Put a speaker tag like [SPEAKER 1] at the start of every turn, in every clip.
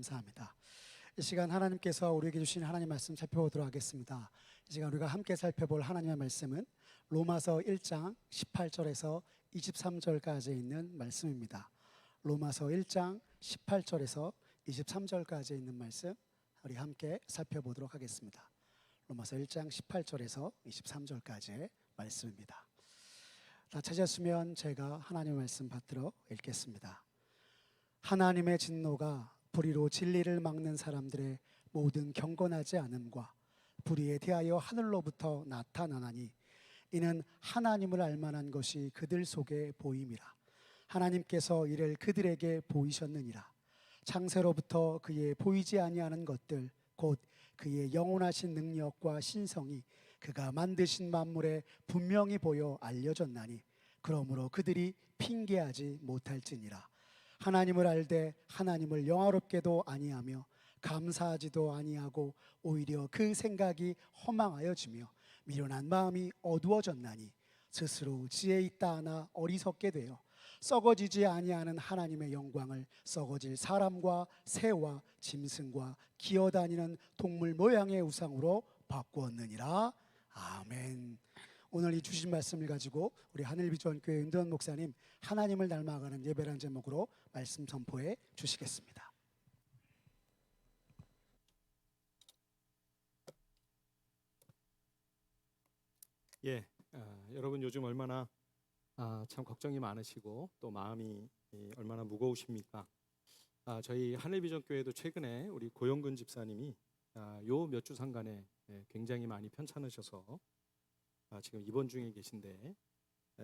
[SPEAKER 1] 감사합니다. 이 시간 하나님께서 우리에게 주신 하나님 말씀 살펴보도록 하겠습니다. 이 시간 우리가 함께 살펴볼 하나님의 말씀은 로마서 1장 18절에서 23절까지 있는 말씀입니다. 로마서 1장 18절에서 23절까지 있는 말씀 우리 함께 살펴보도록 하겠습니다. 로마서 1장 18절에서 23절까지의 말씀입니다. 다 찾았으면 제가 하나님의 말씀 받들어 읽겠습니다. 하나님의 진노가 불의로 진리를 막는 사람들의 모든 경건하지 않음과 불의에 대하여 하늘로부터 나타나나니 이는 하나님을 알만한 것이 그들 속에 보임이라. 하나님께서 이를 그들에게 보이셨느니라. 창세로부터 그의 보이지 아니하는 것들 곧 그의 영원하신 능력과 신성이 그가 만드신 만물에 분명히 보여 알려졌나니 그러므로 그들이 핑계하지 못할지니라. 하나님을 알되 하나님을 영화롭게도 아니하며 감사하지도 아니하고 오히려 그 생각이 허망하여지며 미련한 마음이 어두워졌나니 스스로 지혜 있다 하나 어리석게 되어 썩어지지 아니하는 하나님의 영광을 썩어질 사람과 새와 짐승과 기어다니는 동물 모양의 우상으로 바꾸었느니라. 아멘. 오늘 이 주신 말씀을 가지고 우리 하늘비전교회 윤도현 목사님 하나님을 닮아가는 예배라는 제목으로 말씀 선포해 주시겠습니다.
[SPEAKER 2] 여러분 요즘 얼마나 참 걱정이 많으시고 또 마음이 얼마나 무거우십니까? 저희 하늘비전교회도 최근에 우리 고영근 집사님이 요 몇 주 상간에 굉장히 많이 편찮으셔서 지금 입원 중에 계신데,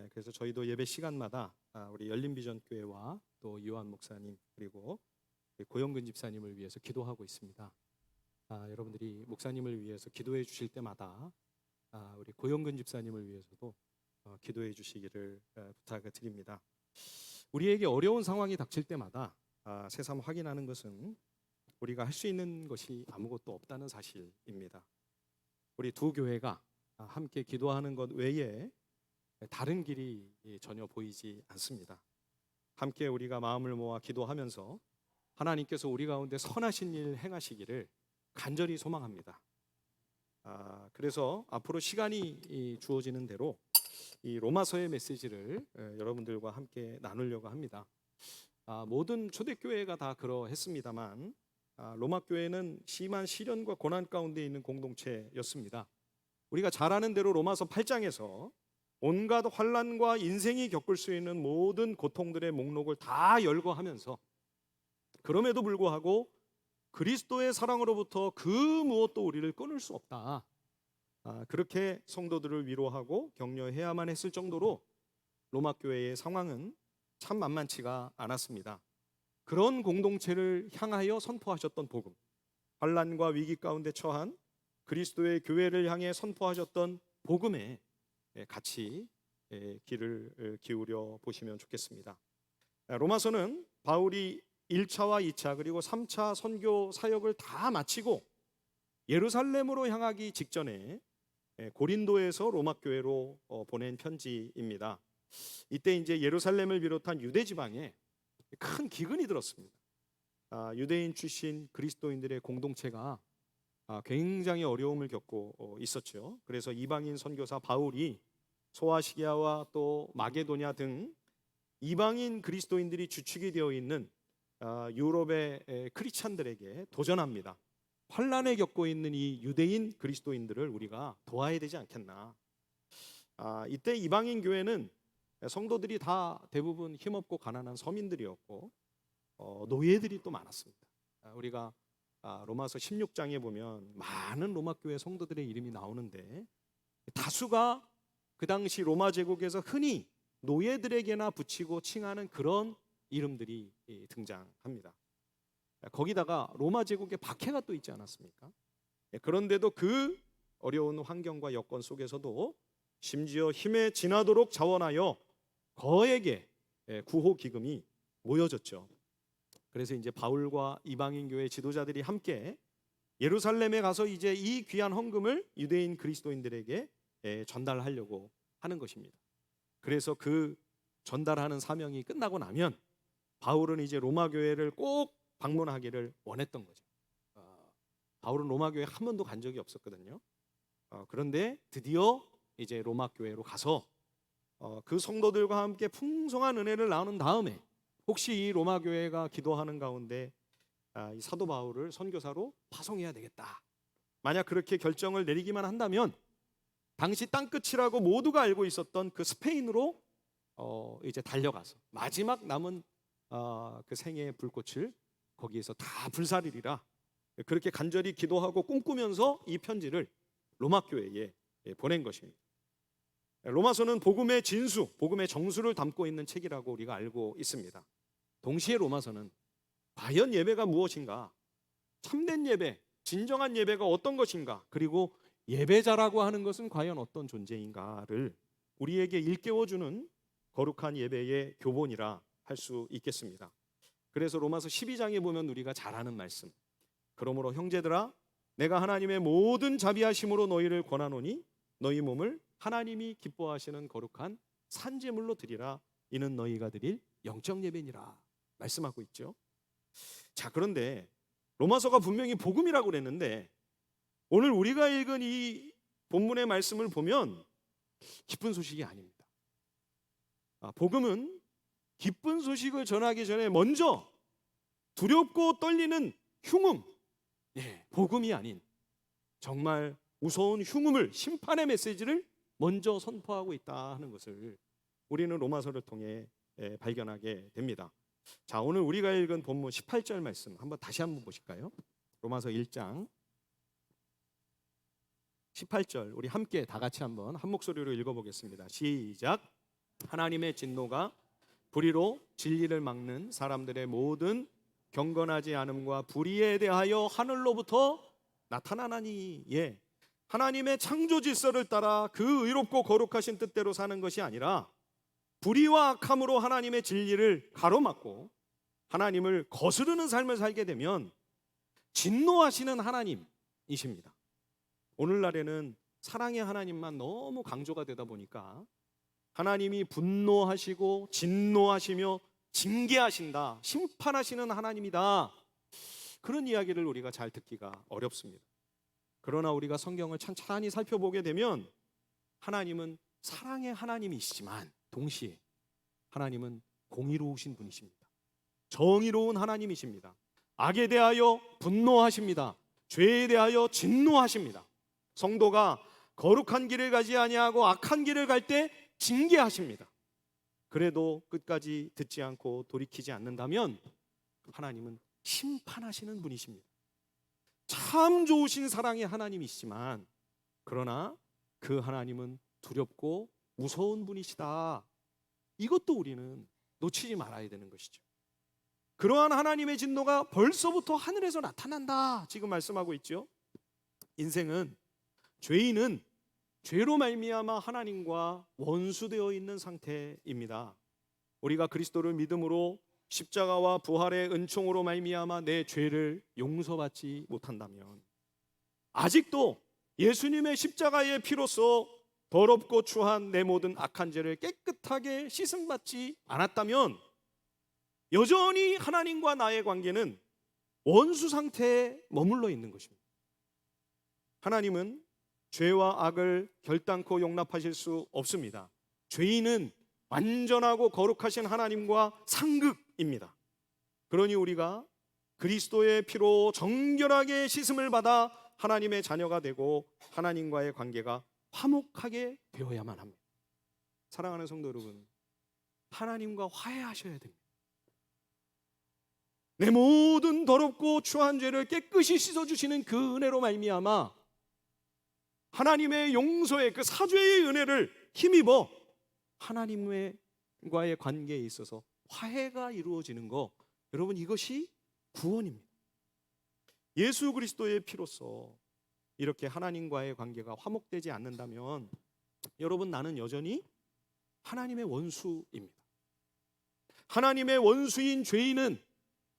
[SPEAKER 2] 그래서 저희도 예배 시간마다 우리 열린비전교회와 또 이호한 목사님 그리고 고영근 집사님을 위해서 기도하고 있습니다. 여러분들이 목사님을 위해서 기도해 주실 때마다 우리 고영근 집사님을 위해서도 기도해 주시기를 부탁드립니다. 우리에게 어려운 상황이 닥칠 때마다 새삼 확인하는 것은 우리가 할 수 있는 것이 아무것도 없다는 사실입니다. 우리 두 교회가 함께 기도하는 것 외에 다른 길이 전혀 보이지 않습니다. 함께 우리가 마음을 모아 기도하면서 하나님께서 우리 가운데 선하신 일 행하시기를 간절히 소망합니다. 그래서 앞으로 시간이 주어지는 대로 이 로마서의 메시지를 여러분들과 함께 나누려고 합니다. 모든 초대교회가 다 그러했습니다만 로마 교회는 심한 시련과 고난 가운데 있는 공동체였습니다. 우리가 잘 아는 대로 로마서 8장에서 온갖 환난과 인생이 겪을 수 있는 모든 고통들의 목록을 다 열거하면서 그럼에도 불구하고 그리스도의 사랑으로부터 그 무엇도 우리를 끊을 수 없다, 그렇게 성도들을 위로하고 격려해야만 했을 정도로 로마 교회의 상황은 참 만만치가 않았습니다. 그런 공동체를 향하여 선포하셨던 복음, 환난과 위기 가운데 처한 그리스도의 교회를 향해 선포하셨던 복음에 같이 귀를 기울여 보시면 좋겠습니다. 로마서는 바울이 1차와 2차 그리고 3차 선교 사역을 다 마치고 예루살렘으로 향하기 직전에 고린도에서 로마 교회로 보낸 편지입니다. 이때 이제 예루살렘을 비롯한 유대 지방에 큰 기근이 들었습니다. 유대인 출신 그리스도인들의 공동체가 굉장히 어려움을 겪고 있었죠. 그래서 이방인 선교사 바울이 소아시아와 또 마게도냐 등 이방인 그리스도인들이 주축이 되어 있는 유럽의 크리스찬들에게 도전합니다. 환난에 겪고 있는 이 유대인 그리스도인들을 우리가 도와야 되지 않겠나. 이때 이방인 교회는 성도들이 다 대부분 힘없고 가난한 서민들이었고 노예들이 또 많았습니다. 우리가 로마서 16장에 보면 많은 로마 교회 성도들의 이름이 나오는데 다수가 그 당시 로마 제국에서 흔히 노예들에게나 붙이고 칭하는 그런 이름들이 등장합니다. 거기다가 로마 제국의 박해가 또 있지 않았습니까? 그런데도 그 어려운 환경과 여건 속에서도 심지어 힘에 지나도록 자원하여 거액의 구호 기금이 모여졌죠. 그래서 이제 바울과 이방인 교회 지도자들이 함께 예루살렘에 가서 이제 이 귀한 헌금을 유대인 그리스도인들에게 전달하려고 하는 것입니다. 그래서 그 전달하는 사명이 끝나고 나면 바울은 이제 로마 교회를 꼭 방문하기를 원했던 거죠. 바울은 로마 교회 한 번도 간 적이 없었거든요. 그런데 드디어 이제 로마 교회로 가서 그 성도들과 함께 풍성한 은혜를 나눈 다음에 혹시 이 로마 교회가 기도하는 가운데 이 사도 바울을 선교사로 파송해야 되겠다. 만약 그렇게 결정을 내리기만 한다면 당시 땅끝이라고 모두가 알고 있었던 그 스페인으로 이제 달려가서 마지막 남은 그 생애의 불꽃을 거기에서 다 불사르리라. 그렇게 간절히 기도하고 꿈꾸면서 이 편지를 로마 교회에 보낸 것입니다. 로마서는 복음의 진수, 복음의 정수를 담고 있는 책이라고 우리가 알고 있습니다. 동시에 로마서는 과연 예배가 무엇인가, 참된 예배, 진정한 예배가 어떤 것인가, 그리고 예배자라고 하는 것은 과연 어떤 존재인가를 우리에게 일깨워주는 거룩한 예배의 교본이라 할 수 있겠습니다. 그래서 로마서 12장에 보면 우리가 잘 아는 말씀, 그러므로 형제들아 내가 하나님의 모든 자비하심으로 너희를 권하노니 너희 몸을 하나님이 기뻐하시는 거룩한 산제물로 드리라. 이는 너희가 드릴 영적 예배니라 말씀하고 있죠. 자, 그런데 로마서가 분명히 복음이라고 그랬는데 오늘 우리가 읽은 이 본문의 말씀을 보면 기쁜 소식이 아닙니다. 복음은 기쁜 소식을 전하기 전에 먼저 두렵고 떨리는 흉음, 복음이 아닌 정말 무서운 흉음을, 심판의 메시지를 먼저 선포하고 있다 하는 것을 우리는 로마서를 통해 발견하게 됩니다. 자, 오늘 우리가 읽은 본문 18절 말씀 다시 한번 보실까요? 로마서 1장 18절 우리 함께 다 같이 한번 한 목소리로 읽어보겠습니다. 시작. 하나님의 진노가 불의로 진리를 막는 사람들의 모든 경건하지 않음과 불의에 대하여 하늘로부터 나타나나니, 하나님의 창조 질서를 따라 그 의롭고 거룩하신 뜻대로 사는 것이 아니라 불의와 악함으로 하나님의 진리를 가로막고 하나님을 거스르는 삶을 살게 되면 진노하시는 하나님이십니다. 오늘날에는 사랑의 하나님만 너무 강조가 되다 보니까 하나님이 분노하시고 진노하시며 징계하신다, 심판하시는 하나님이다, 그런 이야기를 우리가 잘 듣기가 어렵습니다. 그러나 우리가 성경을 찬찬히 살펴보게 되면 하나님은 사랑의 하나님이시지만 동시에 하나님은 공의로우신 분이십니다. 정의로운 하나님이십니다. 악에 대하여 분노하십니다. 죄에 대하여 진노하십니다. 성도가 거룩한 길을 가지 아니하고 악한 길을 갈 때 징계하십니다. 그래도 끝까지 듣지 않고 돌이키지 않는다면 하나님은 심판하시는 분이십니다. 참 좋으신 사랑의 하나님이시지만 그러나 그 하나님은 두렵고 무서운 분이시다. 이것도 우리는 놓치지 말아야 되는 것이죠. 그러한 하나님의 진노가 벌써부터 하늘에서 나타난다 지금 말씀하고 있죠. 인생은, 죄인은 죄로 말미암아 하나님과 원수되어 있는 상태입니다. 우리가 그리스도를 믿음으로 십자가와 부활의 은총으로 말미암아 내 죄를 용서받지 못한다면, 아직도 예수님의 십자가의 피로써 더럽고 추한 내 모든 악한 죄를 깨끗하게 씻음받지 않았다면 여전히 하나님과 나의 관계는 원수 상태에 머물러 있는 것입니다. 하나님은 죄와 악을 결단코 용납하실 수 없습니다. 죄인은 완전하고 거룩하신 하나님과 상극입니다. 그러니 우리가 그리스도의 피로 정결하게 씻음을 받아 하나님의 자녀가 되고 하나님과의 관계가 화목하게 되어야만 합니다. 사랑하는 성도 여러분, 하나님과 화해하셔야 됩니다. 내 모든 더럽고 추한 죄를 깨끗이 씻어주시는 그 은혜로 말미암아 하나님의 용서의 그 사죄의 은혜를 힘입어 하나님과의 관계에 있어서 화해가 이루어지는 거, 여러분 이것이 구원입니다. 예수 그리스도의 피로써 이렇게 하나님과의 관계가 화목되지 않는다면 여러분, 나는 여전히 하나님의 원수입니다. 하나님의 원수인 죄인은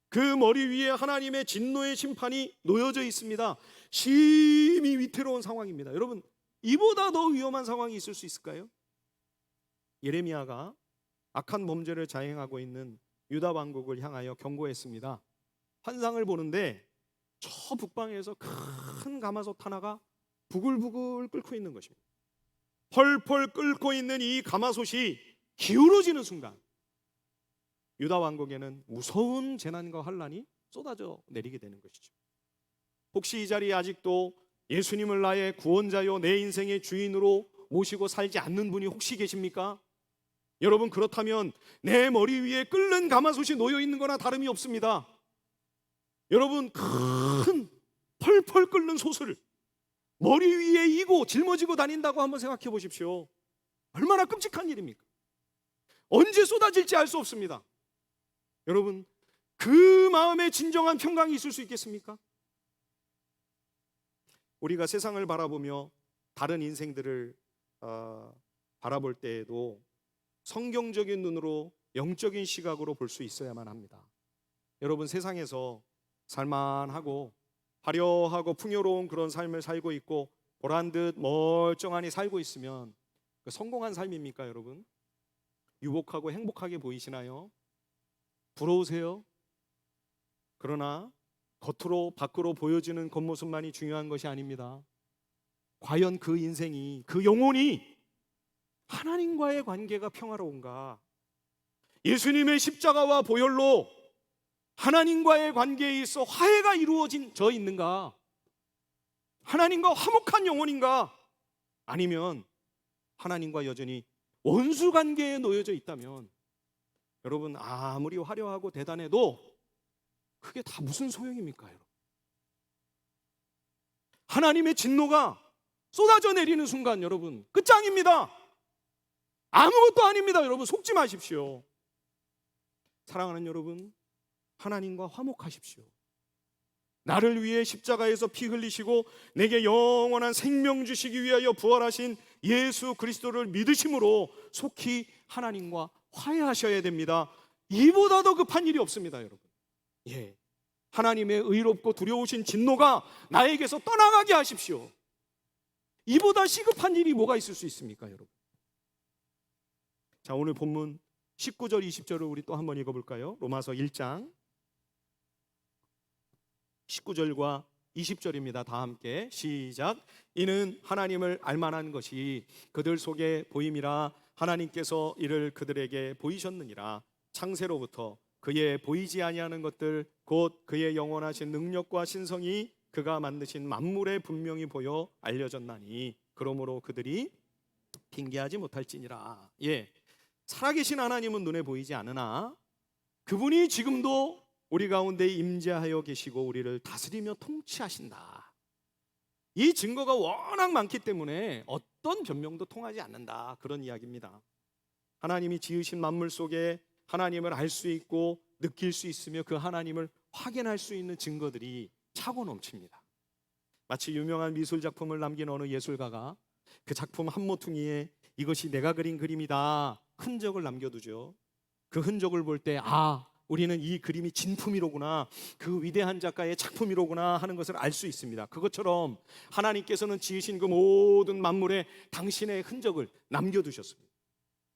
[SPEAKER 2] 그 머리 위에 하나님의 진노의 심판이 놓여져 있습니다. 심히 위태로운 상황입니다. 여러분, 이보다 더 위험한 상황이 있을 수 있을까요? 예레미야가 악한 범죄를 자행하고 있는 유다 왕국을 향하여 경고했습니다. 환상을 보는데 저 북방에서 큰 가마솥 하나가 부글부글 끓고 있는 것입니다. 펄펄 끓고 있는 이 가마솥이 기울어지는 순간 유다 왕국에는 무서운 재난과 환란이 쏟아져 내리게 되는 것이죠. 혹시 이 자리에 아직도 예수님을 나의 구원자요 내 인생의 주인으로 모시고 살지 않는 분이 혹시 계십니까? 여러분, 그렇다면 내 머리 위에 끓는 가마솥이 놓여 있는 거나 다름이 없습니다. 여러분, 큰 펄펄 끓는 솥을 머리 위에 이고 짊어지고 다닌다고 한번 생각해 보십시오. 얼마나 끔찍한 일입니까? 언제 쏟아질지 알 수 없습니다. 여러분, 그 마음에 진정한 평강이 있을 수 있겠습니까? 우리가 세상을 바라보며 다른 인생들을 바라볼 때에도 성경적인 눈으로 영적인 시각으로 볼 수 있어야만 합니다. 여러분, 세상에서 살만하고 화려하고 풍요로운 그런 삶을 살고 있고 보란듯 멀쩡하니 살고 있으면 그 성공한 삶입니까, 여러분? 유복하고 행복하게 보이시나요? 부러우세요? 그러나 겉으로 밖으로 보여지는 겉모습만이 중요한 것이 아닙니다. 과연 그 인생이, 그 영혼이 하나님과의 관계가 평화로운가? 예수님의 십자가와 보혈로 하나님과의 관계에 있어 화해가 이루어져 있는가? 하나님과 화목한 영혼인가? 아니면 하나님과 여전히 원수 관계에 놓여져 있다면 여러분, 아무리 화려하고 대단해도 그게 다 무슨 소용입니까, 여러분? 하나님의 진노가 쏟아져 내리는 순간 여러분, 끝장입니다. 아무것도 아닙니다. 여러분, 속지 마십시오. 사랑하는 여러분, 하나님과 화목하십시오. 나를 위해 십자가에서 피 흘리시고 내게 영원한 생명 주시기 위하여 부활하신 예수 그리스도를 믿으심으로 속히 하나님과 화해하셔야 됩니다. 이보다 더 급한 일이 없습니다, 여러분. 예, 하나님의 의롭고 두려우신 진노가 나에게서 떠나가게 하십시오. 이보다 시급한 일이 뭐가 있을 수 있습니까, 여러분? 자, 오늘 본문 19절 20절을 우리 또 한번 읽어볼까요? 로마서 1장 19절과 20절입니다. 다 함께 시작. 이는 하나님을 알만한 것이 그들 속에 보임이라 하나님께서 이를 그들에게 보이셨느니라. 창세로부터 그의 보이지 아니하는 것들 곧 그의 영원하신 능력과 신성이 그가 만드신 만물에 분명히 보여 알려졌나니 그러므로 그들이 핑계하지 못할지니라. 예, 살아계신 하나님은 눈에 보이지 않으나 그분이 지금도 우리 가운데 임재하여 계시고 우리를 다스리며 통치하신다. 이 증거가 워낙 많기 때문에 어떤 변명도 통하지 않는다, 그런 이야기입니다. 하나님이 지으신 만물 속에 하나님을 알 수 있고 느낄 수 있으며 그 하나님을 확인할 수 있는 증거들이 차고 넘칩니다. 마치 유명한 미술 작품을 남긴 어느 예술가가 그 작품 한 모퉁이에 이것이 내가 그린 그림이다 흔적을 남겨두죠. 그 흔적을 볼 때 우리는 이 그림이 진품이로구나, 그 위대한 작가의 작품이로구나 하는 것을 알 수 있습니다. 그것처럼 하나님께서는 지으신 그 모든 만물에 당신의 흔적을 남겨두셨습니다.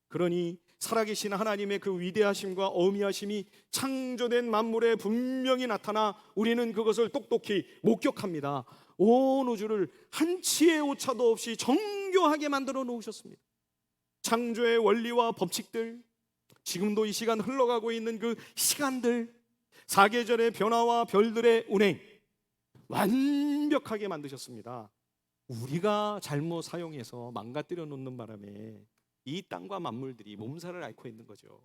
[SPEAKER 2] 그러니 살아계신 하나님의 그 위대하심과 어미하심이 창조된 만물에 분명히 나타나 우리는 그것을 똑똑히 목격합니다. 온 우주를 한치의 오차도 없이 정교하게 만들어 놓으셨습니다. 창조의 원리와 법칙들, 지금도 이 시간 흘러가고 있는 그 시간들, 사계절의 변화와 별들의 운행 완벽하게 만드셨습니다. 우리가 잘못 사용해서 망가뜨려 놓는 바람에 이 땅과 만물들이 몸살을 앓고 있는 거죠.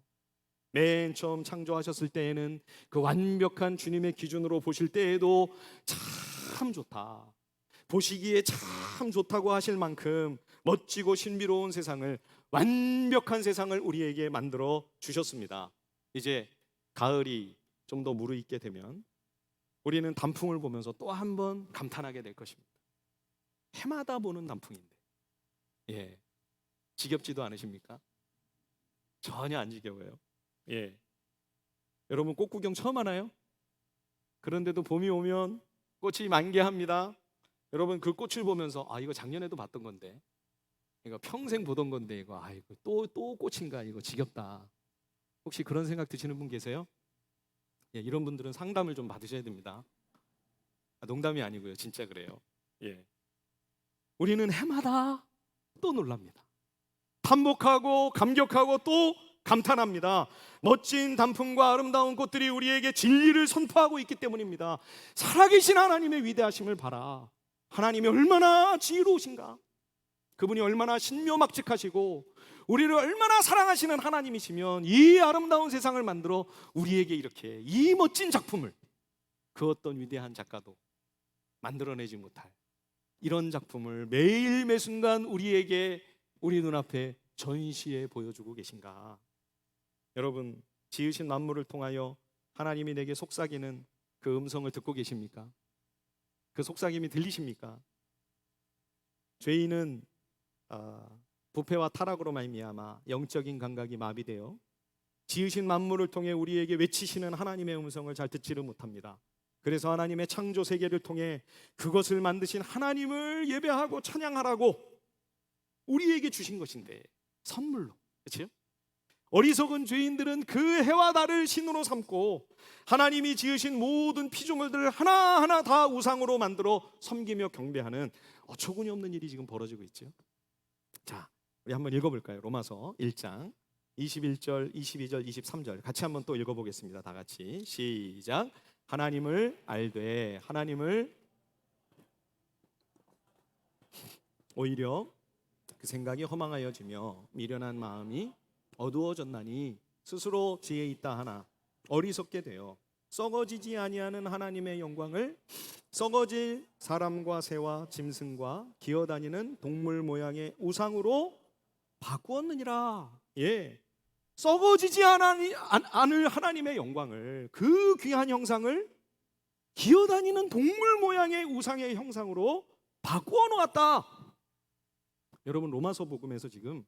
[SPEAKER 2] 맨 처음 창조하셨을 때에는 그 완벽한 주님의 기준으로 보실 때에도 참 좋다, 보시기에 참 좋다고 하실 만큼 멋지고 신비로운 세상을, 완벽한 세상을 우리에게 만들어 주셨습니다. 이제 가을이 좀 더 무르익게 되면 우리는 단풍을 보면서 또 한 번 감탄하게 될 것입니다. 해마다 보는 단풍인데, 예, 지겹지도 않으십니까? 전혀 안 지겨워요. 예, 여러분 꽃 구경 처음 하나요? 그런데도 봄이 오면 꽃이 만개합니다. 여러분 그 꽃을 보면서 이거 작년에도 봤던 건데, 이거 평생 보던 건데 이거 또 꽃인가, 이거 지겹다. 혹시 그런 생각 드시는 분 계세요? 예, 이런 분들은 상담을 좀 받으셔야 됩니다. 농담이 아니고요, 진짜 그래요. 예, 우리는 해마다 또 놀랍니다. 반복하고 감격하고 또 감탄합니다. 멋진 단풍과 아름다운 꽃들이 우리에게 진리를 선포하고 있기 때문입니다. 살아계신 하나님의 위대하심을 봐라. 하나님이 얼마나 지혜로우신가. 그분이 얼마나 신묘막측하시고 우리를 얼마나 사랑하시는 하나님이시면 이 아름다운 세상을 만들어 우리에게 이렇게 이 멋진 작품을 그 어떤 위대한 작가도 만들어내지 못할 이런 작품을 매일 매순간 우리에게 우리 눈앞에 전시해 보여주고 계신가. 여러분, 지으신 만물을 통하여 하나님이 내게 속삭이는 그 음성을 듣고 계십니까? 그 속삭임이 들리십니까? 죄인은 부패와 타락으로 말미암아 영적인 감각이 마비되어 지으신 만물을 통해 우리에게 외치시는 하나님의 음성을 잘 듣지를 못합니다. 그래서 하나님의 창조 세계를 통해 그것을 만드신 하나님을 예배하고 찬양하라고 우리에게 주신 것인데, 선물로, 그렇죠? 어리석은 죄인들은 그 해와 달을 신으로 삼고 하나님이 지으신 모든 피조물들을 하나하나 다 우상으로 만들어 섬기며 경배하는 어처구니 없는 일이 지금 벌어지고 있죠. 자, 우리 한번 읽어볼까요? 로마서 1장 21절, 22절, 23절 같이 한번 또 읽어보겠습니다. 다 같이 시작. 하나님을 알되 하나님을 오히려 그 생각이 허망하여지며 미련한 마음이 어두워졌나니 스스로 지혜 있다 하나 어리석게 되어 썩어지지 아니하는 하나님의 영광을 썩어질 사람과 새와 짐승과 기어다니는 동물 모양의 우상으로 바꾸었느니라. 예, 썩어지지 않을 하나님의 영광을, 그 귀한 형상을 기어다니는 동물 모양의 우상의 형상으로 바꾸어 놓았다. 여러분, 로마서 복음에서 지금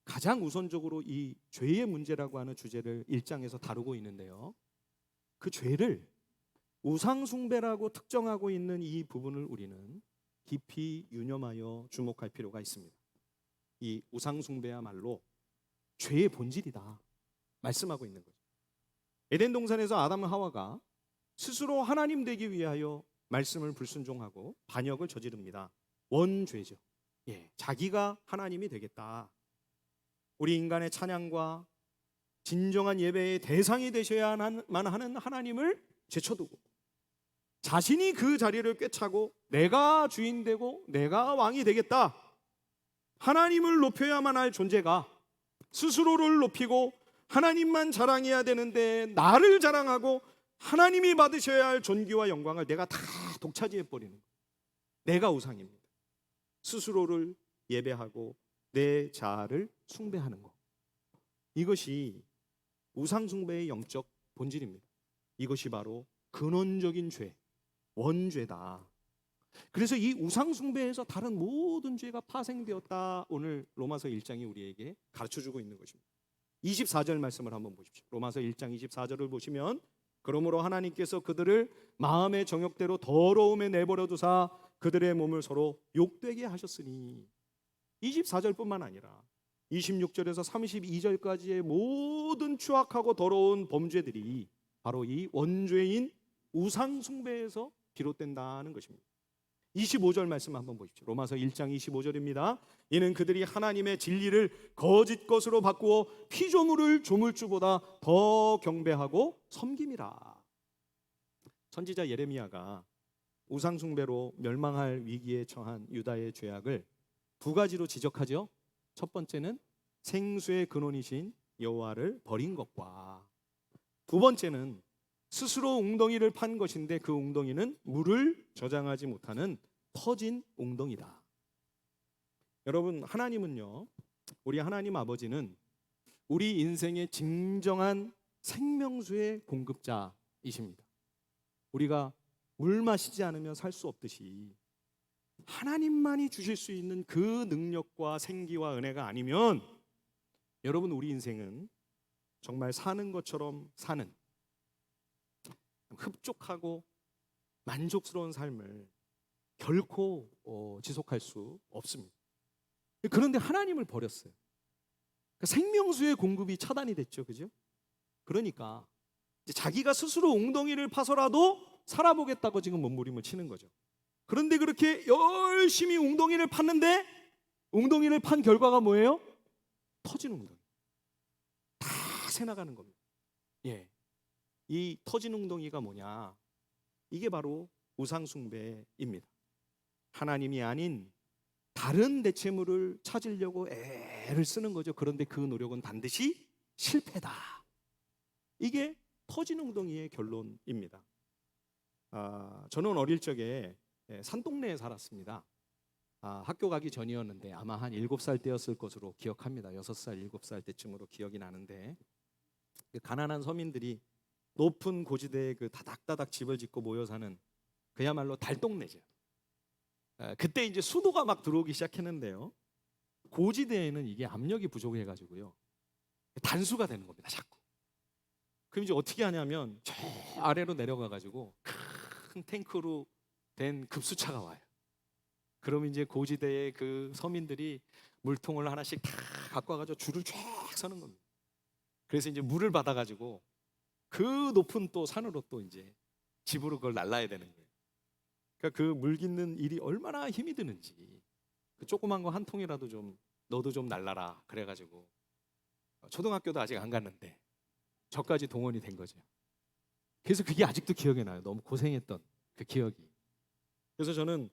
[SPEAKER 2] 가장 우선적으로 이 죄의 문제라고 하는 주제를 1장에서 다루고 있는데요, 그 죄를 우상 숭배라고 특정하고 있는 이 부분을 우리는 깊이 유념하여 주목할 필요가 있습니다. 이 우상 숭배야말로 죄의 본질이다 말씀하고 있는 거죠. 에덴 동산에서 아담과 하와가 스스로 하나님 되기 위하여 말씀을 불순종하고 반역을 저지릅니다. 원죄죠. 예, 자기가 하나님이 되겠다. 우리 인간의 찬양과 진정한 예배의 대상이 되셔야만 하는 하나님을 제쳐두고 자신이 그 자리를 꿰차고 내가 주인 되고 내가 왕이 되겠다. 하나님을 높여야만 할 존재가 스스로를 높이고 하나님만 자랑해야 되는데 나를 자랑하고 하나님이 받으셔야 할 존귀와 영광을 내가 다 독차지해 버리는 거예요. 내가 우상입니다. 스스로를 예배하고 내 자아를 숭배하는 것, 이것이 우상 숭배의 영적 본질입니다. 이것이 바로 근원적인 죄, 원죄다. 그래서 이 우상 숭배에서 다른 모든 죄가 파생되었다. 오늘 로마서 1장이 우리에게 가르쳐주고 있는 것입니다. 24절 말씀을 한번 보십시오. 로마서 1장 24절을 보시면 그러므로 하나님께서 그들을 마음의 정욕대로 더러움에 내버려 두사 그들의 몸을 서로 욕되게 하셨으니, 24절뿐만 아니라 26절에서 32절까지의 모든 추악하고 더러운 범죄들이 바로 이 원죄인 우상 숭배에서 비롯된다는 것입니다. 25절 말씀 한번 보십시오. 로마서 1장 25절입니다. 이는 그들이 하나님의 진리를 거짓 것으로 바꾸어 피조물을 조물주보다 더 경배하고 섬김이라. 선지자 예레미야가 우상 숭배로 멸망할 위기에 처한 유다의 죄악을 두 가지로 지적하죠. 첫 번째는 생수의 근원이신 여호와를 버린 것과, 두 번째는 스스로 웅덩이를 판 것인데 그 웅덩이는 물을 저장하지 못하는 터진 웅덩이다. 여러분, 하나님은요, 우리 하나님 아버지는 우리 인생의 진정한 생명수의 공급자이십니다. 우리가 물 마시지 않으면 살 수 없듯이 하나님만이 주실 수 있는 그 능력과 생기와 은혜가 아니면 여러분, 우리 인생은 정말 사는 것처럼 사는 흡족하고 만족스러운 삶을 결코 지속할 수 없습니다. 그런데 하나님을 버렸어요. 그러니까 생명수의 공급이 차단이 됐죠, 그죠? 그러니까 이제 자기가 스스로 웅덩이를 파서라도 살아보겠다고 지금 몸부림을 치는 거죠. 그런데 그렇게 열심히 웅덩이를 팠는데 웅덩이를 판 결과가 뭐예요? 터진 웅덩이. 다 새나가는 겁니다. 예, 이 터진 웅덩이가 뭐냐? 이게 바로 우상숭배입니다. 하나님이 아닌 다른 대체물을 찾으려고 애를 쓰는 거죠. 그런데 그 노력은 반드시 실패다. 이게 터진 웅덩이의 결론입니다. 저는 어릴 적에 산동네에 살았습니다. 학교 가기 전이었는데 아마 한 7살 때였을 것으로 기억합니다. 6살, 7살 때쯤으로 기억이 나는데 그 가난한 서민들이 높은 고지대에 그 다닥다닥 집을 짓고 모여 사는 그야말로 달동네죠. 그때 이제 수도가 막 들어오기 시작했는데요. 고지대에는 이게 압력이 부족해가지고요. 단수가 되는 겁니다. 자꾸. 그럼 이제 어떻게 하냐면 저 아래로 내려가가지고 큰 탱크로 된 급수차가 와요. 그럼 이제 고지대에 그 서민들이 물통을 하나씩 다 갖고 와가지고 줄을 쫙 서는 겁니다. 그래서 이제 물을 받아가지고 그 높은 또 산으로 또 이제 집으로 그걸 날라야 되는 거예요. 그러니까 그 물 깃는 일이 얼마나 힘이 드는지 그 조그만 거 한 통이라도 좀 너도 좀 날라라 그래가지고 초등학교도 아직 안 갔는데 저까지 동원이 된 거죠. 그래서 그게 아직도 기억에 나요. 너무 고생했던 그 기억이. 그래서 저는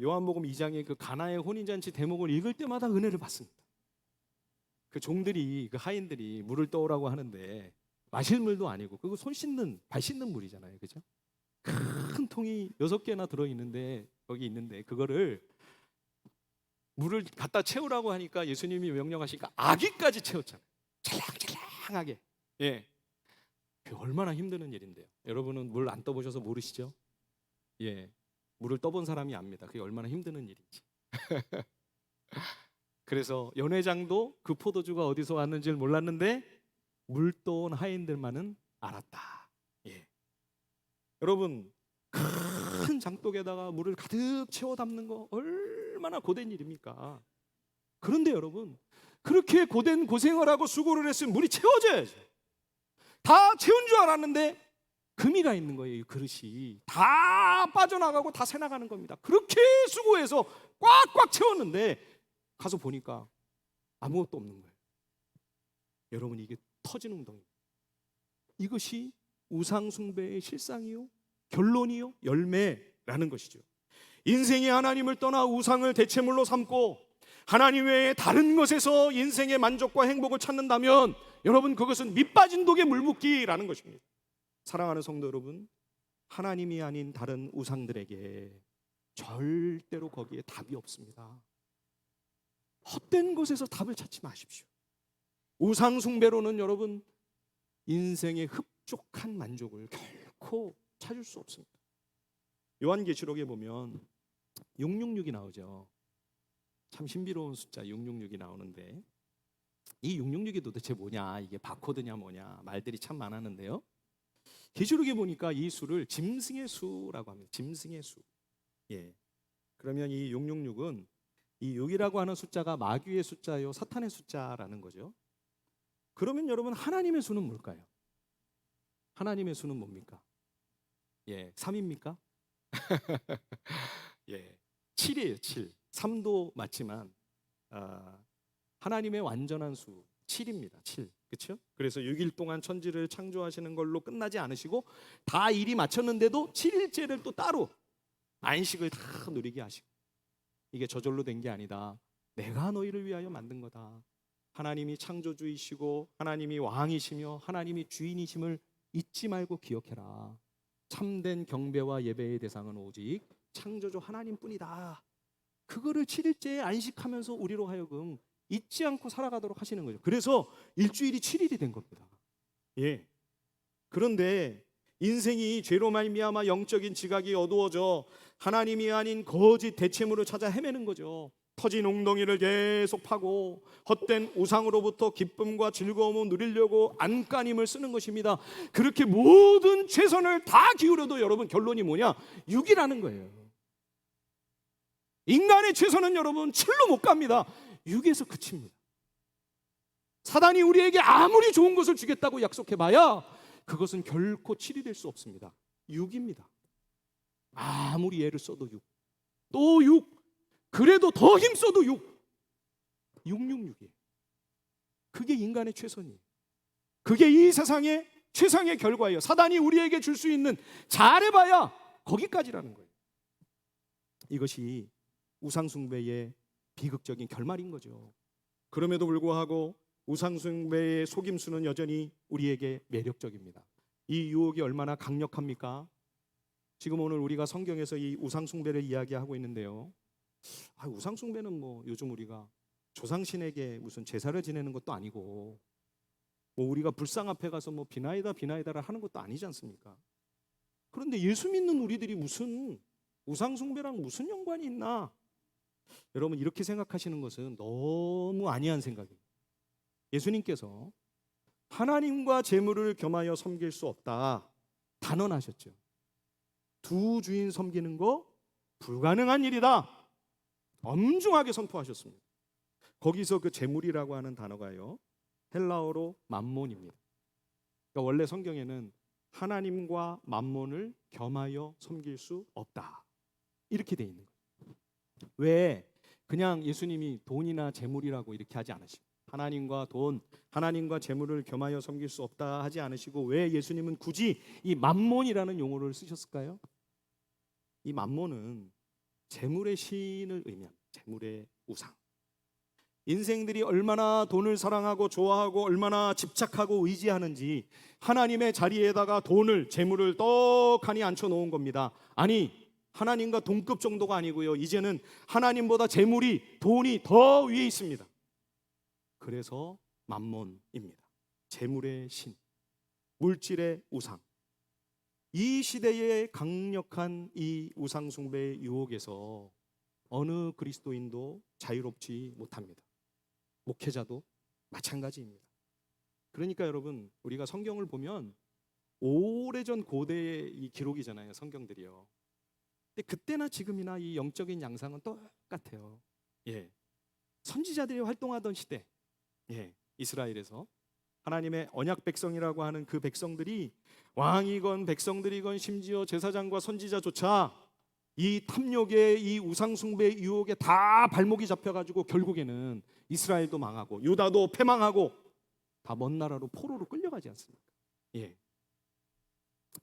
[SPEAKER 2] 요한복음 2장의 그 가나의 혼인잔치 대목을 읽을 때마다 은혜를 받습니다. 그 종들이 그 하인들이 물을 떠오라고 하는데 마실 물도 아니고 그거 손 씻는 발 씻는 물이잖아요, 그죠? 큰 통이 6개나 들어 있는데 거기 있는데 그거를 물을 갖다 채우라고 하니까 예수님이 명령하시니까 아기까지 채웠잖아요. 찰랑찰랑하게. 예, 그 얼마나 힘드는 일인데요. 여러분은 물 안 떠보셔서 모르시죠? 예, 물을 떠본 사람이 압니다. 그게 얼마나 힘드는 일인지. 그래서 연회장도 그 포도주가 어디서 왔는지를 몰랐는데 물 떠온 하인들만은 알았다. 예. 여러분 큰 장독에다가 물을 가득 채워 담는 거 얼마나 고된 일입니까? 그런데 여러분 그렇게 고된 고생을 하고 수고를 했으면 물이 채워져야죠. 다 채운 줄 알았는데 금이가 있는 거예요. 이 그릇이 다 빠져나가고 다 새나가는 겁니다. 그렇게 수고해서 꽉꽉 채웠는데 가서 보니까 아무것도 없는 거예요. 여러분 이게 터진 웅덩이입니다. 이것이 우상숭배의 실상이요 결론이요 열매라는 것이죠. 인생이 하나님을 떠나 우상을 대체물로 삼고 하나님 외에 다른 것에서 인생의 만족과 행복을 찾는다면 여러분 그것은 밑빠진 독에 물붓기라는 것입니다. 사랑하는 성도 여러분, 하나님이 아닌 다른 우상들에게 절대로 거기에 답이 없습니다. 헛된 곳에서 답을 찾지 마십시오. 우상 숭배로는 여러분 인생의 흡족한 만족을 결코 찾을 수 없습니다. 요한계시록에 보면 666이 나오죠. 참 신비로운 숫자 666이 나오는데 이 666이 도대체 뭐냐, 이게 바코드냐 뭐냐 말들이 참 많았는데요. 계시록에 보니까 이 수를 짐승의 수라고 합니다. 짐승의 수. 예. 그러면 이 666은 이 6이라고 하는 숫자가 마귀의 숫자요 사탄의 숫자라는 거죠. 그러면 여러분 하나님의 수는 뭘까요? 하나님의 수는 뭡니까? 예, 3입니까? 예, 7이에요. 7. 3도 맞지만 하나님의 완전한 수 7입니다. 7. 그렇죠? 그래서 6일 동안 천지를 창조하시는 걸로 끝나지 않으시고 다 일이 마쳤는데도 7일째를 또 따로 안식을 다 누리게 하시고 이게 저절로 된 게 아니다. 내가 너희를 위하여 만든 거다. 하나님이 창조주이시고 하나님이 왕이시며 하나님이 주인이심을 잊지 말고 기억해라. 참된 경배와 예배의 대상은 오직 창조주 하나님뿐이다. 그거를 7일째에 안식하면서 우리로 하여금 잊지 않고 살아가도록 하시는 거죠. 그래서 일주일이 7일이 된 겁니다. 예. 그런데 인생이 죄로 말미암아 영적인 지각이 어두워져 하나님이 아닌 거짓 대체물을 찾아 헤매는 거죠. 터진 웅덩이를 계속 파고 헛된 우상으로부터 기쁨과 즐거움을 누리려고 안간힘을 쓰는 것입니다. 그렇게 모든 최선을 다 기울여도 여러분 결론이 뭐냐? 6이라는 거예요. 인간의 최선은 여러분 7로 못 갑니다. 6에서 그칩니다. 사단이 우리에게 아무리 좋은 것을 주겠다고 약속해봐야 그것은 결코 7이 될 수 없습니다. 6입니다. 아무리 애를 써도 6. 또 6. 그래도 더 힘써도 6. 666이에요. 그게 인간의 최선이에요. 그게 이 세상의 최상의 결과예요. 사단이 우리에게 줄 수 있는 잘해봐야 거기까지라는 거예요. 이것이 우상숭배의 비극적인 결말인 거죠. 그럼에도 불구하고 우상숭배의 속임수는 여전히 우리에게 매력적입니다. 이 유혹이 얼마나 강력합니까? 지금 오늘 우리가 성경에서 이 우상숭배를 이야기하고 있는데요. 우상숭배는 뭐 요즘 우리가 조상신에게 무슨 제사를 지내는 것도 아니고 뭐 우리가 불상 앞에 가서 뭐 비나이다를 하는 것도 아니지 않습니까? 그런데 예수 믿는 우리들이 무슨 우상숭배랑 무슨 연관이 있나? 여러분 이렇게 생각하시는 것은 너무 아니한 생각입니다. 예수님께서 하나님과 재물을 겸하여 섬길 수 없다 단언하셨죠. 두 주인 섬기는 거 불가능한 일이다 엄중하게 선포하셨습니다. 거기서 그 재물이라고 하는 단어가요 헬라어로 맘몬입니다. 그러니까 원래 성경에는 하나님과 맘몬을 겸하여 섬길 수 없다 이렇게 돼 있는 거예요. 왜 그냥 예수님이 돈이나 재물이라고 이렇게 하지 않으시고 하나님과 돈, 하나님과 재물을 겸하여 섬길 수 없다 하지 않으시고 왜 예수님은 굳이 이 맘몬이라는 용어를 쓰셨을까요? 이 맘몬은 재물의 신을 의미합니다. 재물의 우상. 인생들이 얼마나 돈을 사랑하고 좋아하고 얼마나 집착하고 의지하는지 하나님의 자리에다가 돈을, 재물을 떡하니 앉혀놓은 겁니다. 아니 하나님과 동급 정도가 아니고요. 이제는 하나님보다 재물이, 돈이 더 위에 있습니다. 그래서 맘몬입니다. 재물의 신, 물질의 우상. 이 시대의 강력한 이 우상 숭배의 유혹에서 어느 그리스도인도 자유롭지 못합니다. 목회자도 마찬가지입니다. 그러니까 여러분 우리가 성경을 보면 오래전 고대의 이 기록이잖아요. 성경들이요. 근데 그때나 지금이나 이 영적인 양상은 똑같아요. 예, 선지자들이 활동하던 시대, 예, 이스라엘에서 하나님의 언약 백성이라고 하는 그 백성들이 왕이건 백성들이건 심지어 제사장과 선지자조차 이 탐욕의 이 우상숭배의 유혹에 다 발목이 잡혀가지고 결국에는 이스라엘도 망하고 유다도 패망하고 다 먼 나라로 포로로 끌려가지 않습니까? 예,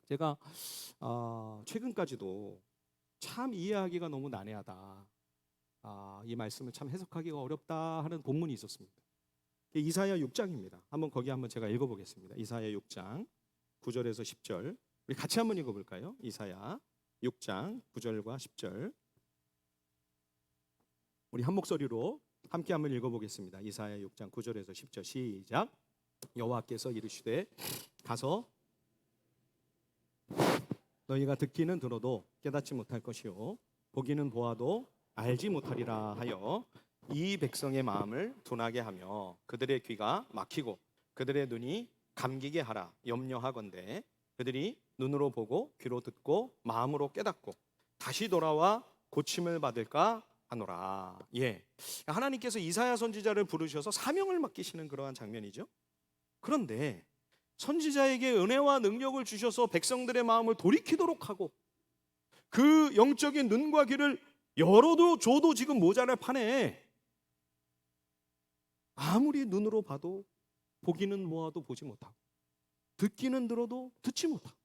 [SPEAKER 2] 제가 최근까지도 참 이해하기가 너무 난해하다. 이 말씀을 참 해석하기가 어렵다 하는 본문이 있었습니다. 이사야 6장입니다. 거기 한번 제가 읽어보겠습니다. 이사야 6장 9절에서 10절 우리 같이 한번 읽어볼까요? 이사야 6장 9절과 10절 우리 한 목소리로 함께 한번 읽어보겠습니다. 이사야 6장 9절에서 10절 시작. 여호와께서 이르시되 가서 너희가 듣기는 들어도 깨닫지 못할 것이요 보기는 보아도 알지 못하리라 하여 이 백성의 마음을 둔하게 하며 그들의 귀가 막히고 그들의 눈이 감기게 하라 염려하건대 그들이 눈으로 보고 귀로 듣고 마음으로 깨닫고 다시 돌아와 고침을 받을까 하노라. 예, 하나님께서 이사야 선지자를 부르셔서 사명을 맡기시는 그러한 장면이죠. 그런데 선지자에게 은혜와 능력을 주셔서 백성들의 마음을 돌이키도록 하고 그 영적인 눈과 귀를 열어도 줘도 지금 모자랄 판에 아무리 눈으로 봐도 보기는 모아도 보지 못하고 듣기는 들어도 듣지 못하고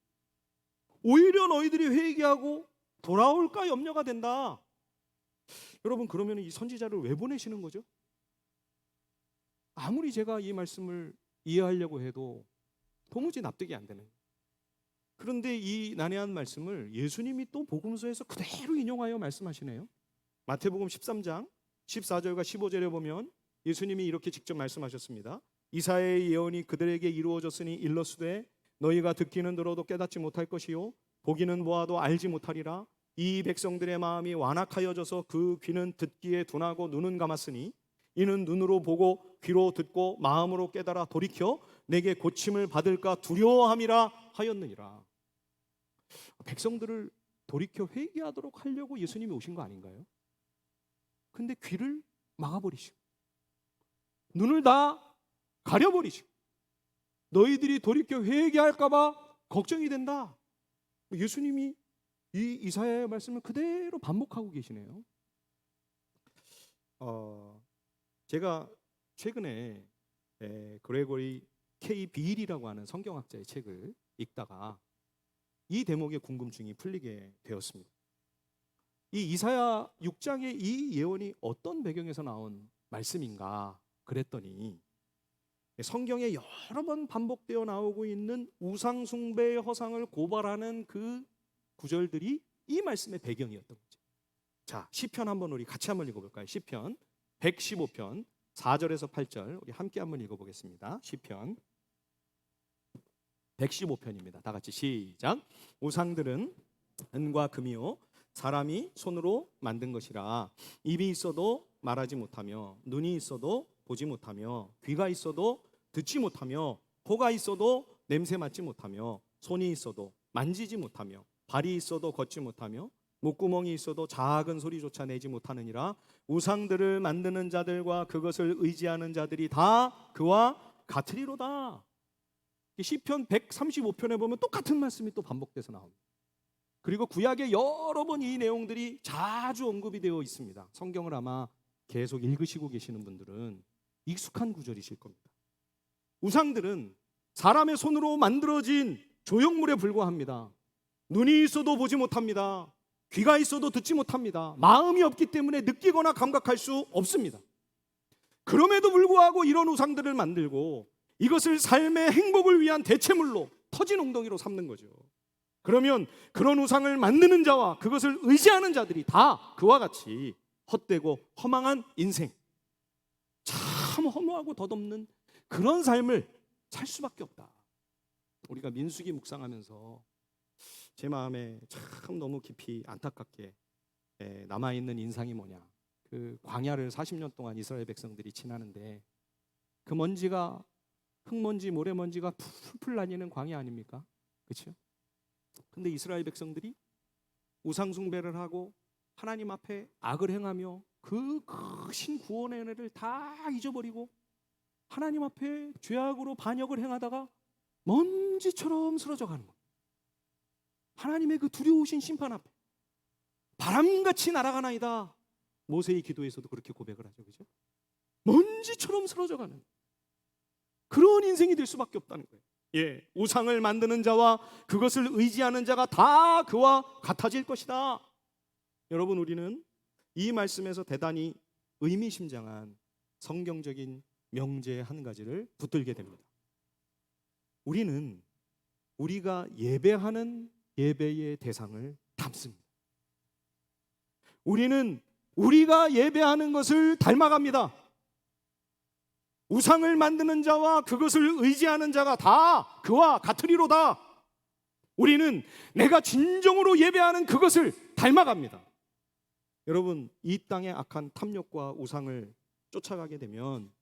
[SPEAKER 2] 오히려 너희들이 회개하고 돌아올까 염려가 된다. 여러분 그러면 이 선지자를 왜 보내시는 거죠? 아무리 제가 이 말씀을 이해하려고 해도 도무지 납득이 안 되는. 그런데 이 난해한 말씀을 예수님이 또 복음서에서 그대로 인용하여 말씀하시네요. 마태복음 13장 14절과 15절에 보면 예수님이 이렇게 직접 말씀하셨습니다. 이사야의 예언이 그들에게 이루어졌으니 일러스되 너희가 듣기는 들어도 깨닫지 못할 것이요 보기는 보아도 알지 못하리라. 이 백성들의 마음이 완악하여져서 그 귀는 듣기에 둔하고 눈은 감았으니 이는 눈으로 보고 귀로 듣고 마음으로 깨달아 돌이켜 내게 고침을 받을까 두려워함이라 하였느니라. 백성들을 돌이켜 회개하도록 하려고 예수님이 오신 거 아닌가요? 근데 귀를 막아버리시고 눈을 다 가려버리시고 너희들이 돌이켜 회개할까 봐 걱정이 된다. 예수님이 이 이사야의 말씀을 그대로 반복하고 계시네요. 제가 최근에 그레고리 K 비일이라고 하는 성경학자의 책을 읽다가 이 대목의 궁금증이 풀리게 되었습니다. 이 이사야 6장의 이 예언이 어떤 배경에서 나온 말씀인가 그랬더니 성경에 여러 번 반복되어 나오고 있는 우상 숭배의 허상을 고발하는 그 구절들이 이 말씀의 배경이었던 거죠. 자, 시편 한번 우리 같이 한번 읽어볼까요? 시편 115편 4절에서 8절 우리 함께 한번 읽어보겠습니다. 시편 115편입니다. 다 같이 시작. 우상들은 은과 금이요 사람이 손으로 만든 것이라. 입이 있어도 말하지 못하며, 눈이 있어도 보지 못하며, 귀가 있어도 듣지 못하며, 코가 있어도 냄새 맡지 못하며, 손이 있어도 만지지 못하며, 발이 있어도 걷지 못하며, 목구멍이 있어도 작은 소리조차 내지 못하느니라. 우상들을 만드는 자들과 그것을 의지하는 자들이 다 그와 같으리로다. 시편 135편에 보면 똑같은 말씀이 또 반복돼서 나옵니다. 그리고 구약에 여러 번 이 내용들이 자주 언급이 되어 있습니다. 성경을 아마 계속 읽으시고 계시는 분들은 익숙한 구절이실 겁니다. 우상들은 사람의 손으로 만들어진 조형물에 불과합니다. 눈이 있어도 보지 못합니다. 귀가 있어도 듣지 못합니다. 마음이 없기 때문에 느끼거나 감각할 수 없습니다. 그럼에도 불구하고 이런 우상들을 만들고 이것을 삶의 행복을 위한 대체물로 터진 웅덩이로 삼는 거죠. 그러면 그런 우상을 만드는 자와 그것을 의지하는 자들이 다 그와 같이 헛되고 허망한 인생, 참 허무하고 덧없는 그런 삶을 살 수밖에 없다. 우리가 민수기 묵상하면서 제 마음에 참 너무 깊이 안타깝게 남아있는 인상이 뭐냐, 그 광야를 40년 동안 이스라엘 백성들이 지나는데 그 먼지가 흙먼지 모래먼지가 풀풀 나뉘는 광야 아닙니까? 그렇죠? 근데 이스라엘 백성들이 우상 숭배를 하고 하나님 앞에 악을 행하며 그 크신 구원의 은혜를 다 잊어버리고 하나님 앞에 죄악으로 반역을 행하다가 먼지처럼 쓰러져 가는 거예요. 하나님의 그 두려우신 심판 앞에 바람같이 날아가나이다. 모세의 기도에서도 그렇게 고백을 하죠. 그죠? 먼지처럼 쓰러져 가는 그런 인생이 될 수밖에 없다는 거예요. 예, 우상을 만드는 자와 그것을 의지하는 자가 다 그와 같아질 것이다. 여러분, 우리는 이 말씀에서 대단히 의미심장한 성경적인 명제 한 가지를 붙들게 됩니다. 우리는 우리가 예배하는 예배의 대상을 닮습니다. 우리는 우리가 예배하는 것을 닮아갑니다. 우상을 만드는 자와 그것을 의지하는 자가 다 그와 같으리로다. 우리는 내가 진정으로 예배하는 그것을 닮아갑니다. 여러분, 이 땅의 악한 탐욕과 우상을 쫓아가게 되면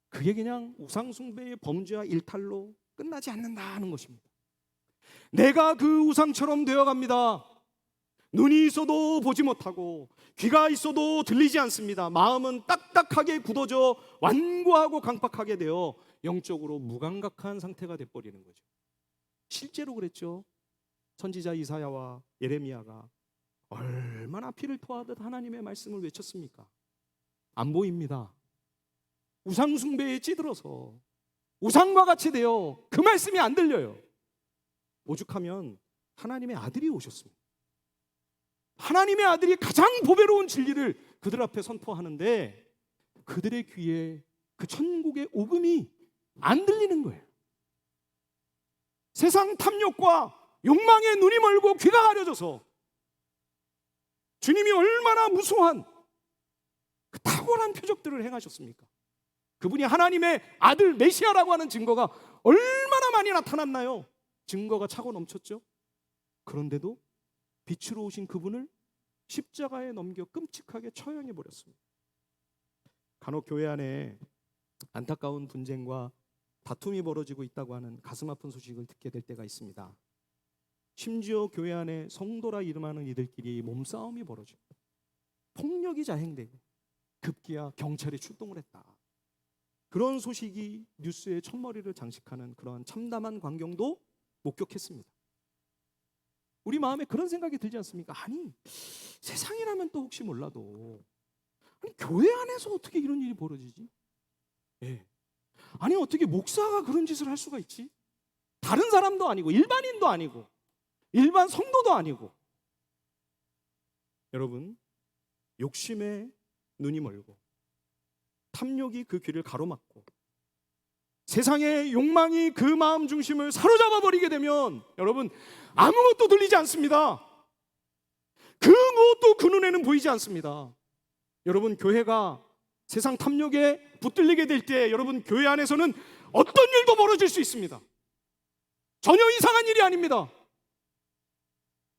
[SPEAKER 2] 그게 그냥 우상 숭배의 범죄와 일탈로 끝나지 않는다는 것입니다. 내가 그 우상처럼 되어갑니다. 눈이 있어도 보지 못하고 귀가 있어도 들리지 않습니다. 마음은 딱딱하게 굳어져 완고하고 강팍하게 되어 영적으로 무감각한 상태가 돼버리는 거죠. 실제로 그랬죠. 선지자 이사야와 예레미야가 얼마나 피를 토하듯 하나님의 말씀을 외쳤습니까? 안 보입니다. 우상 숭배에 찌들어서 우상과 같이 되어 그 말씀이 안 들려요. 오죽하면 하나님의 아들이 오셨습니다. 하나님의 아들이 가장 보배로운 진리를 그들 앞에 선포하는데 그들의 귀에 그 천국의 오금이 안 들리는 거예요. 세상 탐욕과 욕망에 눈이 멀고 귀가 가려져서 주님이 얼마나 무수한 그 탁월한 표적들을 행하셨습니까? 그분이 하나님의 아들 메시아라고 하는 증거가 얼마나 많이 나타났나요? 증거가 차고 넘쳤죠. 그런데도 빛으로 오신 그분을 십자가에 넘겨 끔찍하게 처형해 버렸습니다. 간혹 교회 안에 안타까운 분쟁과 다툼이 벌어지고 있다고 하는 가슴 아픈 소식을 듣게 될 때가 있습니다. 심지어 교회 안에 성도라 이름하는 이들끼리 몸싸움이 벌어집니다. 폭력이 자행되고 급기야 경찰이 출동을 했다. 그런 소식이 뉴스의 첫머리를 장식하는 그런 참담한 광경도 목격했습니다. 우리 마음에 그런 생각이 들지 않습니까? 아니, 세상이라면 또 혹시 몰라도 아니, 교회 안에서 어떻게 이런 일이 벌어지지? 예. 아니, 어떻게 목사가 그런 짓을 할 수가 있지? 다른 사람도 아니고 일반인도 아니고 일반 성도도 아니고. 여러분, 욕심에 눈이 멀고 탐욕이 그 귀를 가로막고 세상의 욕망이 그 마음 중심을 사로잡아 버리게 되면 여러분, 아무것도 들리지 않습니다. 그 무엇도 그 눈에는 보이지 않습니다. 여러분, 교회가 세상 탐욕에 붙들리게 될 때 여러분, 교회 안에서는 어떤 일도 벌어질 수 있습니다. 전혀 이상한 일이 아닙니다.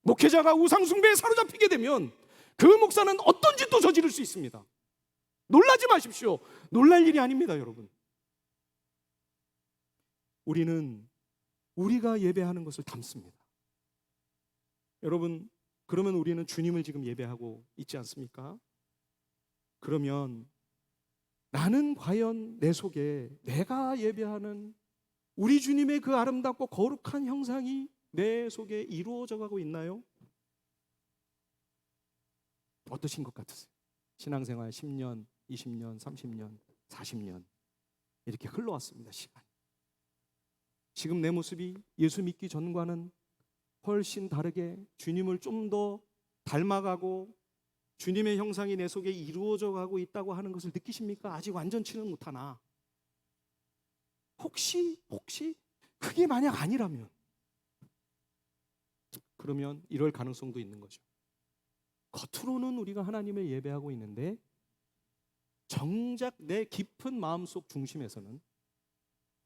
[SPEAKER 2] 목회자가 우상숭배에 사로잡히게 되면 그 목사는 어떤 짓도 저지를 수 있습니다. 놀라지 마십시오. 놀랄 일이 아닙니다, 여러분. 우리는 우리가 예배하는 것을 담습니다. 여러분, 그러면 우리는 주님을 지금 예배하고 있지 않습니까? 그러면 나는 과연 내 속에 내가 예배하는 우리 주님의 그 아름답고 거룩한 형상이 내 속에 이루어져 가고 있나요? 어떠신 것 같으세요? 신앙생활 10년, 20년, 30년, 40년 이렇게 흘러왔습니다. 시간이. 지금 내 모습이 예수 믿기 전과는 훨씬 다르게 주님을 좀 더 닮아가고 주님의 형상이 내 속에 이루어져 가고 있다고 하는 것을 느끼십니까? 아직 완전치는 못하나 혹시 그게 만약 아니라면 그러면 이럴 가능성도 있는 거죠. 겉으로는 우리가 하나님을 예배하고 있는데 정작 내 깊은 마음속 중심에서는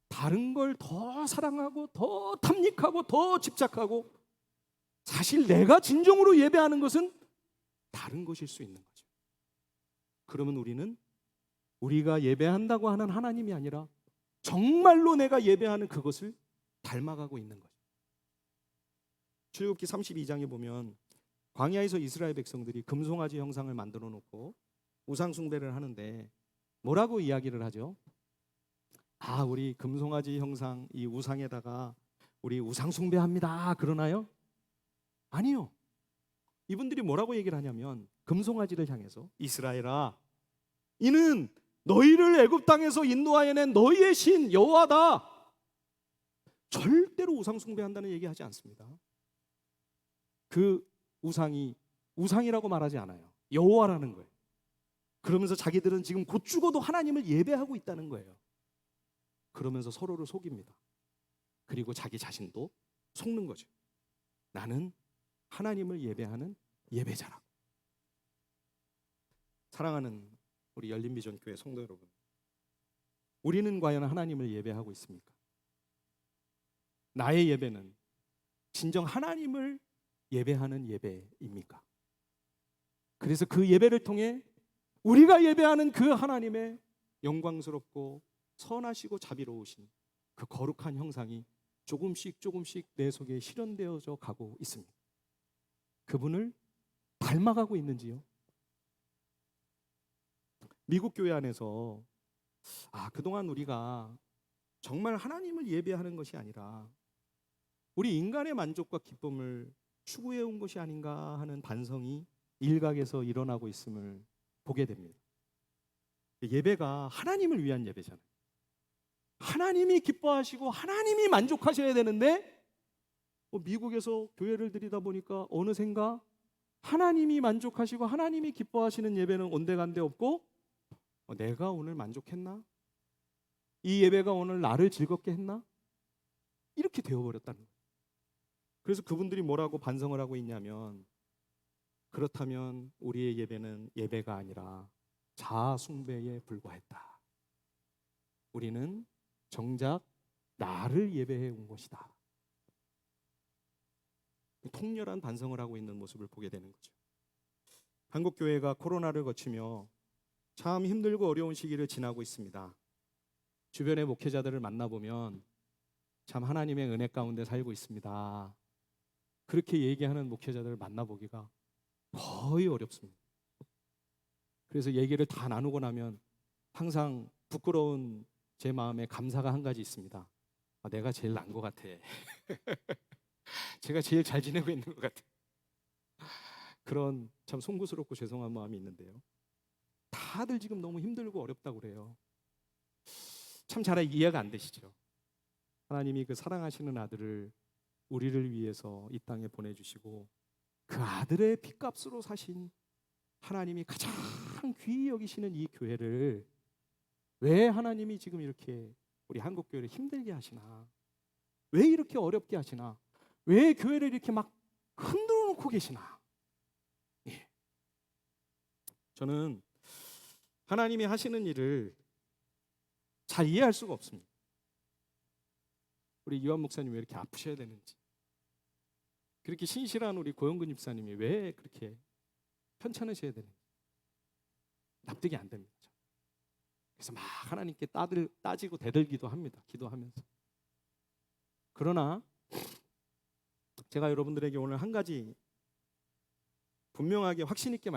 [SPEAKER 2] 다른 걸 더 사랑하고 더 탐닉하고 더 집착하고 사실 내가 진정으로 예배하는 것은 다른 것일 수 있는 거죠. 그러면 우리는 우리가 예배한다고 하는 하나님이 아니라 정말로 내가 예배하는 그것을 닮아가고 있는 거죠. 출애굽기 32장에 보면 광야에서 이스라엘 백성들이 금송아지 형상을 만들어 놓고 우상 숭배를 하는데 뭐라고 이야기를 하죠? 아, 우리 금송아지 형상 이 우상에다가 우리 우상 숭배합니다. 그러나요? 아니요. 이분들이 뭐라고 얘기를 하냐면 금송아지를 향해서 이스라엘아, 이는 너희를 애굽 땅에서 인도하여낸 너희의 신 여호와다. 절대로 우상 숭배한다는 얘기하지 않습니다. 그 우상이 우상이라고 말하지 않아요. 여호와라는 거예요. 그러면서 자기들은 지금 곧 죽어도 하나님을 예배하고 있다는 거예요. 그러면서 서로를 속입니다. 그리고 자기 자신도 속는 거죠. 나는 하나님을 예배하는 예배자라고. 사랑하는 우리 열린비전교회 성도 여러분, 우리는 과연 하나님을 예배하고 있습니까? 나의 예배는 진정 하나님을 예배하는 예배입니까? 그래서 그 예배를 통해 우리가 예배하는 그 하나님의 영광스럽고 선하시고 자비로우신 그 거룩한 형상이 조금씩 내 속에 실현되어져 가고 있습니다. 그분을 닮아가고 있는지요? 미국 교회 안에서 그동안 우리가 정말 하나님을 예배하는 것이 아니라 우리 인간의 만족과 기쁨을 추구해 온 것이 아닌가 하는 반성이 일각에서 일어나고 있음을 보게 됩니다. 예배가 하나님을 위한 예배잖아요. 하나님이 기뻐하시고 하나님이 만족하셔야 되는데 미국에서 교회를 드리다 보니까 어느샌가 하나님이 만족하시고 하나님이 기뻐하시는 예배는 온데간데 없고 내가 오늘 만족했나? 이 예배가 오늘 나를 즐겁게 했나? 이렇게 되어버렸다는 거예요. 그래서 그분들이 뭐라고 반성을 하고 있냐면, 그렇다면 우리의 예배는 예배가 아니라 자아 숭배에 불과했다. 우리는 정작 나를 예배해 온 것이다. 통렬한 반성을 하고 있는 모습을 보게 되는 거죠. 한국 교회가 코로나를 거치며 참 힘들고 어려운 시기를 지나고 있습니다. 주변의 목회자들을 만나보면 참 하나님의 은혜 가운데 살고 있습니다. 그렇게 얘기하는 목회자들을 만나보기가 거의 어렵습니다. 그래서 얘기를 다 나누고 나면 항상 부끄러운 제 마음에 감사가 한 가지 있습니다. 내가 제일 나은 것 같아. 제가 제일 잘 지내고 있는 것 같아. 그런 참 송구스럽고 죄송한 마음이 있는데요. 다들 지금 너무 힘들고 어렵다고 그래요. 참 잘 이해가 안 되시죠? 하나님이 그 사랑하시는 아들을 우리를 위해서 이 땅에 보내주시고 그 아들의 핏값으로 사신 하나님이 가장 귀히 여기시는 이 교회를 왜 하나님이 지금 이렇게 우리 한국교회를 힘들게 하시나? 왜 이렇게 어렵게 하시나? 왜 교회를 이렇게 막 흔들어 놓고 계시나? 예. 저는 하나님이 하시는 일을 잘 이해할 수가 없습니다. 우리 이완 목사님 왜 이렇게 아프셔야 되는지, 그렇게 신실한 우리 고영근 집사님이 왜 그렇게 편찮으셔야 되는지 납득이 안 됩니다. 그래서 막 하나님께 따지고 대들기도 합니다. 기도하면서. 그러나 제가 여러분들에게 오늘 한 가지 분명하게 확신 있게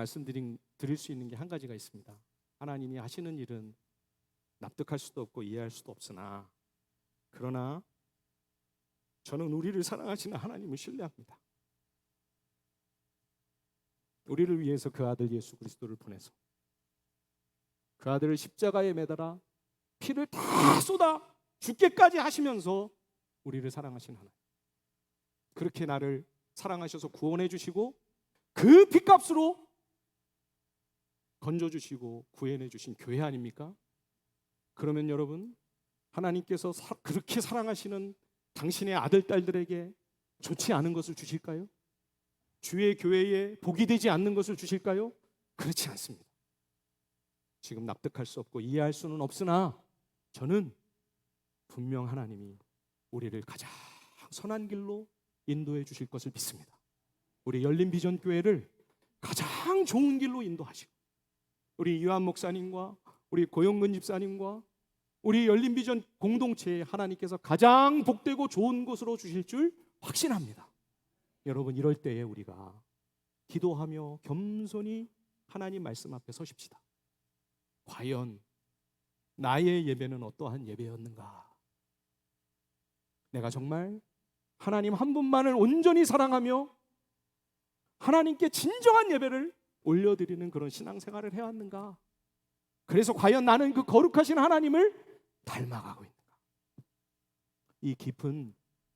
[SPEAKER 2] 드릴 수 있는 게 한 가지가 있습니다. 하나님이 하시는 일은 납득할 수도 없고 이해할 수도 없으나, 그러나 저는 우리를 사랑하시는 하나님을 신뢰합니다. 우리를 위해서 그 아들 예수 그리스도를 보내서 그 아들을 십자가에 매달아 피를 다 쏟아 죽게까지 하시면서 우리를 사랑하신 하나님, 그렇게 나를 사랑하셔서 구원해 주시고 그 핏값으로 건져주시고 구해내 주신 교회 아닙니까? 그러면 여러분, 하나님께서 그렇게 사랑하시는 당신의 아들, 딸들에게 좋지 않은 것을 주실까요? 주의 교회에 복이 되지 않는 것을 주실까요? 그렇지 않습니다. 지금 납득할 수 없고 이해할 수는 없으나 저는 분명 하나님이 우리를 가장 선한 길로 인도해 주실 것을 믿습니다. 우리 열린 비전 교회를 가장 좋은 길로 인도하시고 우리 이완 목사님과 우리 고영근 집사님과 우리 열린 비전 공동체에 하나님께서 가장 복되고 좋은 곳으로 주실 줄 확신합니다. 여러분, 이럴 때에 우리가 기도하며 겸손히 하나님 말씀 앞에 서십시다. 과연 나의 예배는 어떠한 예배였는가? 내가 정말 하나님 한 분만을 온전히 사랑하며 하나님께 진정한 예배를 올려드리는 그런 신앙생활을 해왔는가? 그래서 과연 나는 그 거룩하신 하나님을 닮아가고 있는가? 이 깊은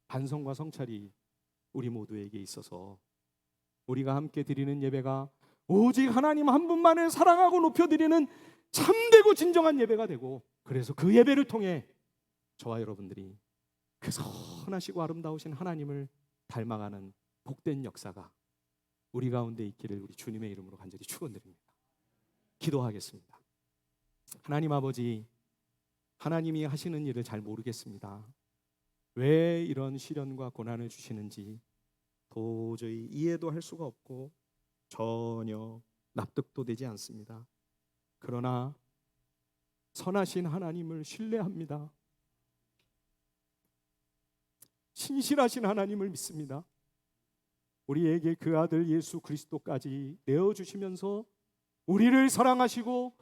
[SPEAKER 2] 반성과 성찰이 우리 모두에게 있어서 우리가 함께 드리는 예배가 오직 하나님 한 분만을 사랑하고 높여드리는 참되고 진정한 예배가 되고, 그래서 그 예배를 통해 저와 여러분들이 그 선하시고 아름다우신 하나님을 닮아가는 복된 역사가 우리 가운데 있기를 우리 주님의 이름으로 간절히 축원드립니다. 기도하겠습니다. 하나님 아버지, 하나님이 하시는 일을 잘 모르겠습니다. 왜 이런 시련과 고난을 주시는지 도저히 이해도 할 수가 없고 전혀 납득도 되지 않습니다. 그러나 선하신 하나님을 신뢰합니다. 신실하신 하나님을 믿습니다. 우리에게 그 아들 예수 그리스도까지 내어주시면서 우리를 사랑하시고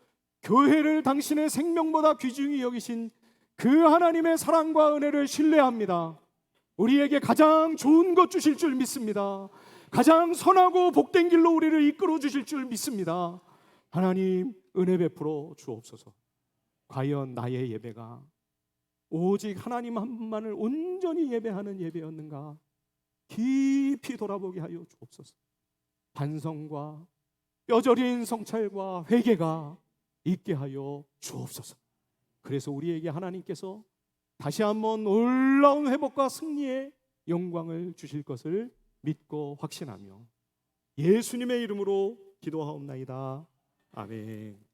[SPEAKER 2] 교회를 당신의 생명보다 귀중히 여기신 그 하나님의 사랑과 은혜를 신뢰합니다. 우리에게 가장 좋은 것 주실 줄 믿습니다. 가장 선하고 복된 길로 우리를 이끌어 주실 줄 믿습니다. 하나님, 은혜 베풀어 주옵소서. 과연 나의 예배가 오직 하나님 한 분만을 온전히 예배하는 예배였는가? 깊이 돌아보게 하여 주옵소서. 반성과 뼈저린 성찰과 회개가 있게 하여 주옵소서. 그래서 우리에게 하나님께서 다시 한번 놀라운 회복과 승리의 영광을 주실 것을 믿고 확신하며 예수님의 이름으로 기도하옵나이다. 아멘.